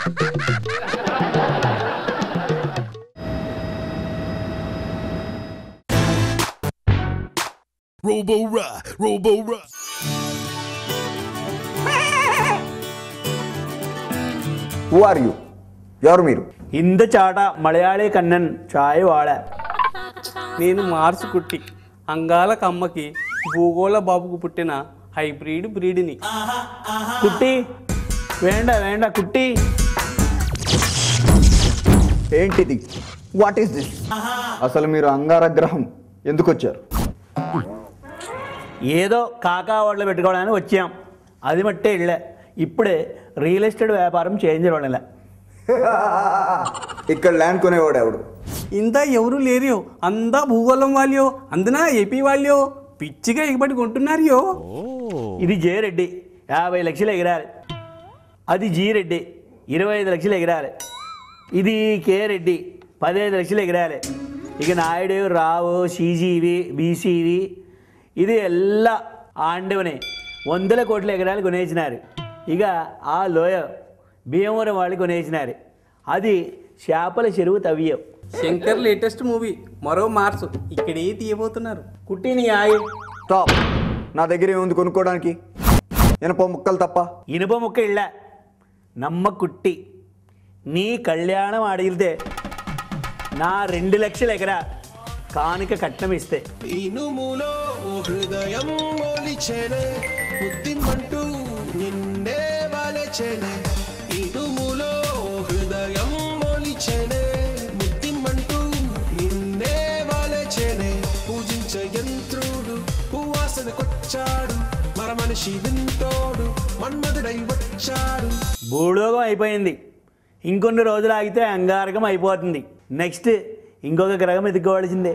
Robo-Ra. Who are you? ఎవరు మీరు? ఇంద చాట మలయాళీ కన్నన్ చాయ్ వాడ. నేను మార్సు కుట్టి అంగాల కమ్మకి భూగోళ బాబుకు పుట్టిన హైబ్రిడ్ బ్రీడ్ని. కుట్టి వేండ కుట్టి. ఏంటిది? What is this? అసలు మీరు అంగారగ్రహం ఎందుకు వచ్చారు? ఏదో కాకా ఓడలు పెట్టుకోవడానికి వచ్చాం, అది మట్టే ఇళ్ళే. ఇప్పుడే రియల్ ఎస్టేట్ వ్యాపారం చేయించడం. ఇక్కడ ల్యాండ్ కొనేవాడు ఎవడు? ఇంత ఎవరు లేరియో, అందా భూగోళం వాళ్ళో, అందునా ఏపీ వాళ్ళో పిచ్చిగా ఎగబడి కొంటున్నారో. ఇది జే రెడ్డి 50 లక్షలు ఎగిరాలి. అది జీ రెడ్డి 25 లక్షలు ఎగిరాలి. ఇది కే రెడ్డి 15 లక్షలు ఎగిరాలి. ఇక నాయుడు రావు సిజీవి బీసీవి ఇది ಎಲ್ಲ ఆండవనే 100 కోట్ల ఎకరాలు కొనేసినారు. ఇక ఆ లోయ భీమవరం వాళ్ళు కొనేసినారు. అది చేపల చెరువు తవ్యం. శంకర్ లేటెస్ట్ మూవీ మరో మార్సు ఇక్కడే తీయబోతున్నారు. కుట్టిని ఆయి స్టాప్. నా దగ్గర ఏముంది కొనుక్కోవడానికి? ఇనప ముక్కలు తప్ప. ఇనుప ముక్క ఇళ్ళ నమ్మ కుట్టి నీ కళ్యాణం ఆడితే నా 2 లక్షల ఎకరా కానుక కట్నం ఇస్తే. ఇనుములో హృదయం ఒలిచెనే ముద్దిమంటూ నిన్నే వలచెనే. ఇనుములో హృదయం ఒలిచెనే ముద్దిమంటూ నిన్నే వలచెనే. పూజించ యంత్రుడు వాసనకొచ్చాడు, మర మనిషి వింటోడు మన్మధుడై వచ్చాడు. భూలోకం అయిపోయింది, ఇంకొన్ని రోజులు ఆగితే అంగారకం అయిపోతుంది. నెక్స్ట్ ఇంకొక గ్రహం ఎదుర్కోవాల్సిందే.